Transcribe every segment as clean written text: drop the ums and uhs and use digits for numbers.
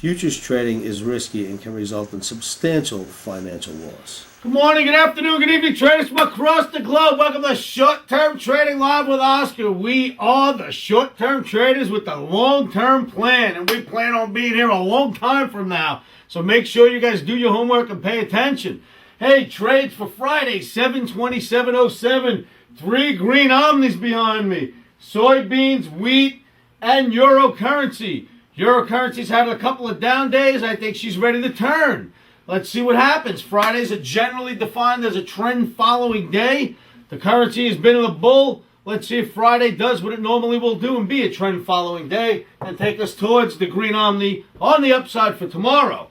Futures trading is risky and can result in substantial financial loss. Good morning, good afternoon, good evening, traders from across the globe. Welcome to Short-Term Trading Live with Oscar. We are the short-term traders with the long-term plan, and we plan on being here a long time from now. So make sure you guys do your homework and pay attention. Hey, trades for Friday, 7/27/07. 3 green omnis behind me. Soybeans, wheat, and euro currency. Euro currency's had a couple of down days. I think she's ready to turn. Let's see what happens. Fridays are generally defined as a trend following day. The currency has been in the bull. Let's see if Friday does what it normally will do and be a trend following day and take us towards the green omni on the upside for tomorrow.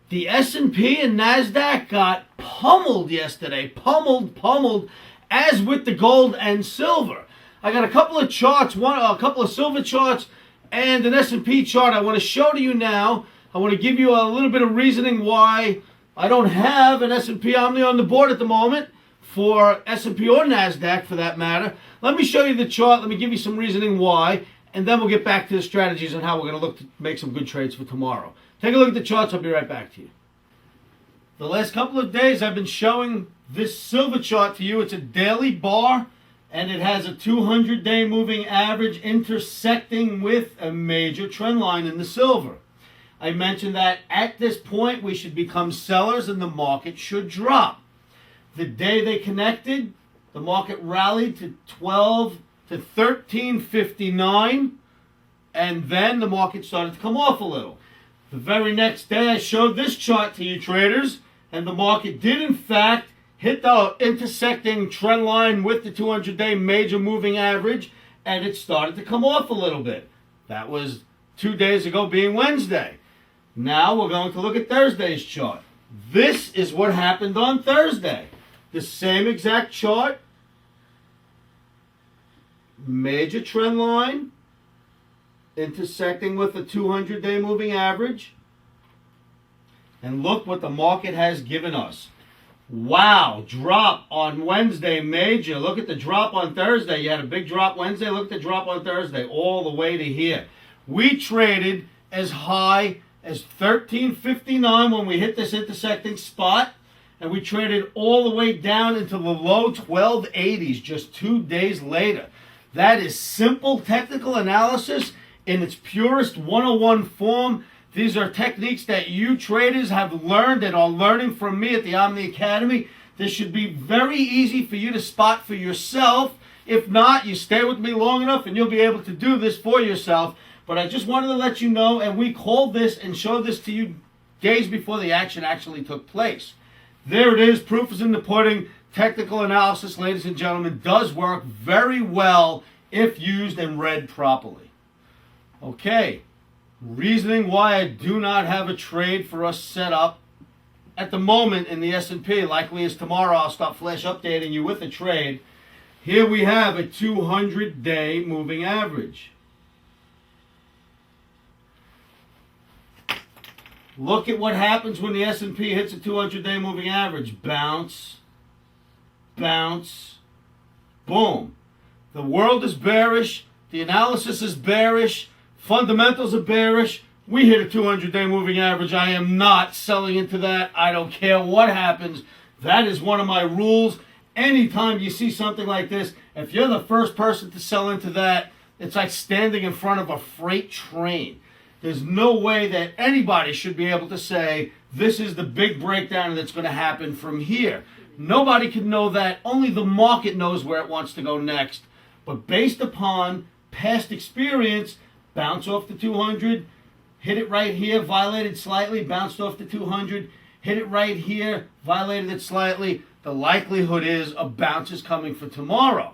The S&P and NASDAQ got pummeled yesterday. Pummeled, as with the gold and silver. I got a couple of charts, a couple of silver charts and an S&P chart I want to show to you now. I want to give you a little bit of reasoning why I don't have an S&P Omni on the board at the moment for S&P or NASDAQ for that matter. Let me show you the chart. Let me give you some reasoning why, and then we'll get back to the strategies and how we're going to look to make some good trades for tomorrow. Take a look at the charts. I'll be right back to you. The last couple of days I've been showing this silver chart to you. It's a daily bar, and it has a 200-day moving average intersecting with a major trend line in the silver. I mentioned that at this point we should become sellers and the market should drop. The day they connected, the market rallied to 1359, and then the market started to come off a little. The very next day I showed this chart to you traders, and the market did in fact hit the intersecting trend line with the 200-day major moving average, and it started to come off a little bit. That was 2 days ago, being Wednesday. Now we're going to look at Thursday's chart. This is what happened on Thursday. The same exact chart. Major trend line intersecting with the 200-day moving average. And look what the market has given us. Wow, drop on Wednesday, major. Look at the drop on Thursday. You had a big drop Wednesday. Look at the drop on Thursday, all the way to here. We traded as high as 1359 when we hit this intersecting spot, and we traded all the way down into the low 1280s just 2 days later. That is simple technical analysis in its purest 101 form. These are techniques that you traders have learned and are learning from me at the Omni Academy. This should be very easy for you to spot for yourself. If not, you stay with me long enough and you'll be able to do this for yourself. But I just wanted to let you know, and we called this and showed this to you days before the action actually took place. There it is. Proof is in the pudding. Technical analysis, ladies and gentlemen, does work very well if used and read properly. Okay. Reasoning why I do not have a trade for us set up at the moment in the S&P. Likely as tomorrow I'll start flash updating you with a trade. Here we have a 200-day moving average. Look at what happens when the S&P hits a 200-day moving average. Bounce, bounce, boom. The world is bearish. The analysis is bearish. Fundamentals are bearish. We hit a 200-day moving average. I am not selling into that. I don't care what happens. That is one of my rules. Anytime you see something like this, if you're the first person to sell into that, it's like standing in front of a freight train. There's no way that anybody should be able to say, this is the big breakdown that's going to happen from here. Nobody can know that. Only the market knows where it wants to go next. But based upon past experience, bounce off the 200, hit it right here, violated slightly, bounced off the 200, hit it right here, violated it slightly. The likelihood is a bounce is coming for tomorrow.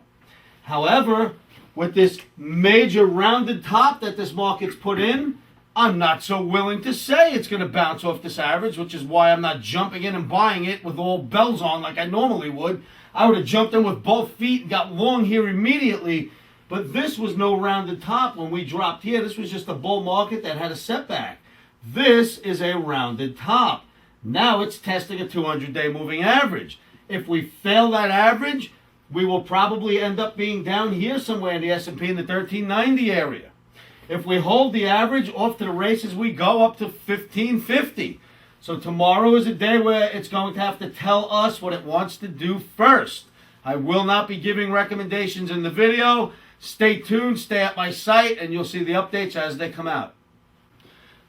However, with this major rounded top that this market's put in, I'm not so willing to say it's going to bounce off this average, which is why I'm not jumping in and buying it with all bells on like I normally would. I would have jumped in with both feet and got long here immediately. But this was no rounded top when we dropped here. This was just a bull market that had a setback. This is a rounded top. Now it's testing a 200-day moving average. If we fail that average, we will probably end up being down here somewhere in the S&P in the 1390 area. If we hold the average, off to the races we go, up to 1550. So tomorrow is a day where it's going to have to tell us what it wants to do first. I will not be giving recommendations in the video. Stay tuned, stay at my site, and you'll see the updates as they come out.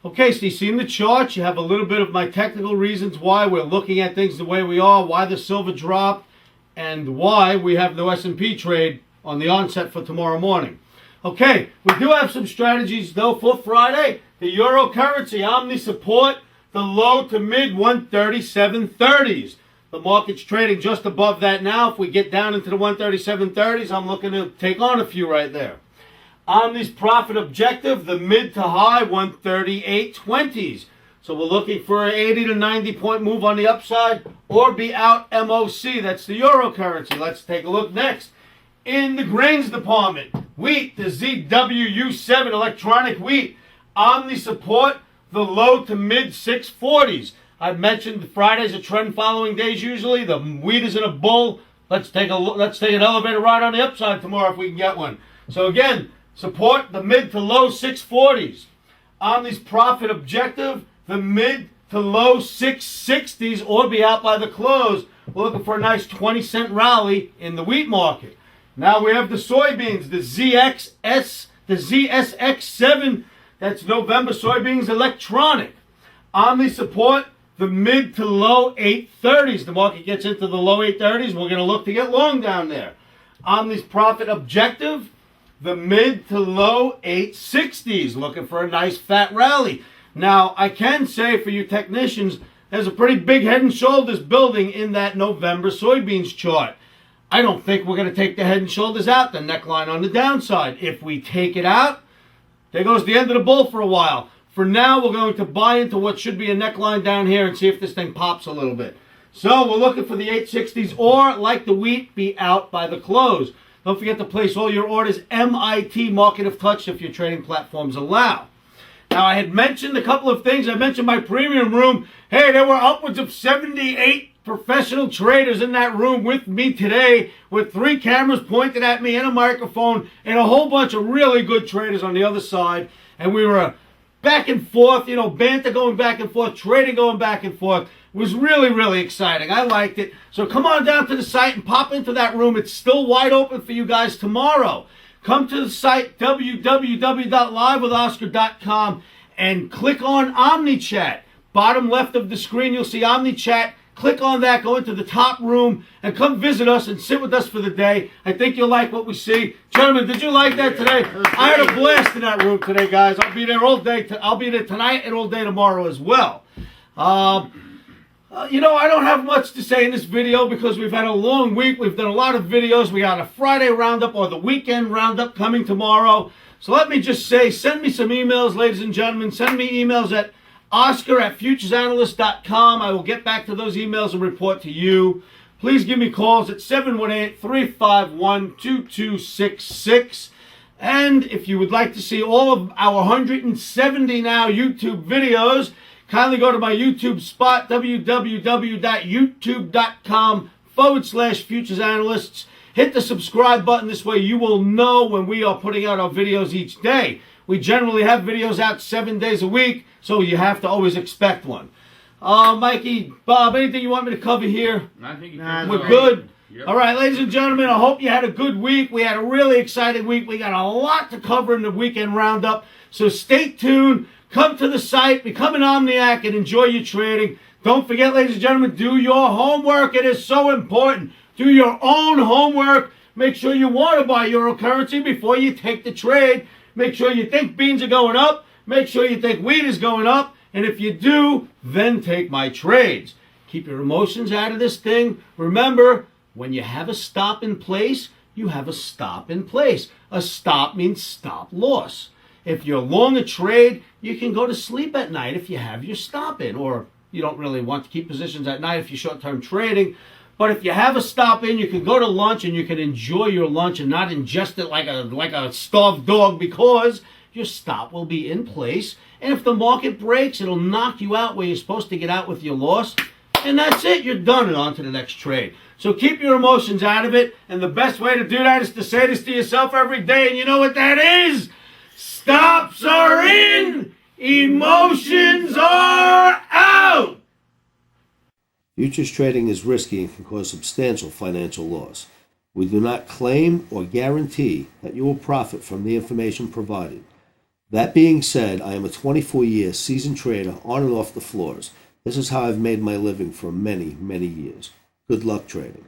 Okay, so you see in the chart, you have a little bit of my technical reasons why we're looking at things the way we are, why the silver dropped, and why we have no S&P trade on the onset for tomorrow morning. Okay, we do have some strategies though for Friday. The euro currency, Omni support, the low to mid 137.30s. The market's trading just above that now. If we get down into the 137.30s, I'm looking to take on a few right there. Omni's profit objective, the mid to high 138.20s. So we're looking for an 80 to 90 point move on the upside or be out MOC. That's the euro currency. Let's take a look next. In the grains department, wheat, the ZWU7 electronic wheat. Omni support, the low to mid 640s. I've mentioned Fridays are trend following days usually. The wheat is in a bull. Let's take an elevator ride on the upside tomorrow if we can get one. So again, support the mid to low 640s. Omni's profit objective, the mid to low 660s or be out by the close. We're looking for a nice 20-cent rally in the wheat market. Now we have the soybeans, the ZSX7. That's November soybeans electronic. Omni support, the mid to low 830s. The market gets into the low 830s. We're going to look to get long down there. Omni's profit objective, the mid to low 860s. Looking for a nice fat rally. Now, I can say for you technicians, there's a pretty big head and shoulders building in that November soybeans chart. I don't think we're going to take the head and shoulders out, the neckline on the downside. If we take it out, there goes the end of the bull for a while. For now, we're going to buy into what should be a neckline down here and see if this thing pops a little bit. So we're looking for the 860s or, like the wheat, be out by the close. Don't forget to place all your orders MIT, Market of Touch, if your trading platforms allow. Now, I had mentioned a couple of things. I mentioned my premium room. Hey, there were upwards of 78 professional traders in that room with me today with 3 cameras pointed at me and a microphone and a whole bunch of really good traders on the other side. And we were back and forth, banter going back and forth, trading going back and forth. It was really, really exciting. I liked it. So come on down to the site and pop into that room. It's still wide open for you guys tomorrow. Come to the site, www.livewithoscar.com, and click on OmniChat. Bottom left of the screen, you'll see OmniChat. Click on that, go into the top room, and come visit us and sit with us for the day. I think you'll like what we see. Gentlemen, did you like that today? I had a blast in that room today, guys. I'll be there all day. I'll be there tonight and all day tomorrow as well. I don't have much to say in this video because we've had a long week. We've done a lot of videos. We got a Friday roundup or the weekend roundup coming tomorrow. So let me just say, send me some emails, ladies and gentlemen. Send me emails at oscar@futuresanalyst.com. I will get back to those emails and report to you. Please give me calls at 718-351-2266. And if you would like to see all of our 170 now YouTube videos, kindly go to my YouTube spot, www.youtube.com/futuresanalysts. Hit the subscribe button. This way you will know when we are putting out our videos each day. We generally have videos out 7 days a week, so you have to always expect one. Mikey, Bob, anything you want me to cover here? I think we're good. Yep. All right, ladies and gentlemen, I hope you had a good week. We had a really exciting week. We got a lot to cover in the weekend roundup, so stay tuned. Come to the site, become an Omniac, and enjoy your trading. Don't forget, ladies and gentlemen, do your homework. It is so important. Do your own homework. Make sure you want to buy euro currency before you take the trade. Make sure you think beans are going up. Make sure you think wheat is going up. And if you do, then take my trades. Keep your emotions out of this thing. Remember, when you have a stop in place, you have a stop in place. A stop means stop loss. If you're long a trade, you can go to sleep at night if you have your stop in. Or you don't really want to keep positions at night if you're short-term trading. But if you have a stop in, you can go to lunch and you can enjoy your lunch and not ingest it like a starved dog because your stop will be in place. And if the market breaks, it'll knock you out where you're supposed to get out with your loss. And that's it. You're done and on to the next trade. So keep your emotions out of it. And the best way to do that is to say this to yourself every day. And you know what that is? Stops are in, emotions are out. Futures trading is risky and can cause substantial financial loss. We do not claim or guarantee that you will profit from the information provided. That being said, I am a 24-year seasoned trader on and off the floors. This is how I've made my living for many, many years. Good luck trading.